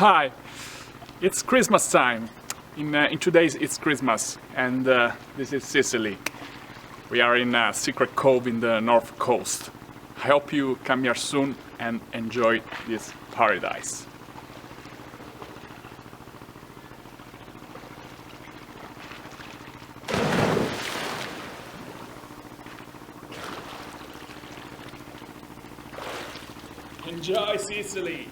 Hi, it's Christmas time. In 2 days it's Christmas, and this is Sicily. We are in a secret cove in the north coast. I hope you come here soon and enjoy this paradise. Enjoy Sicily!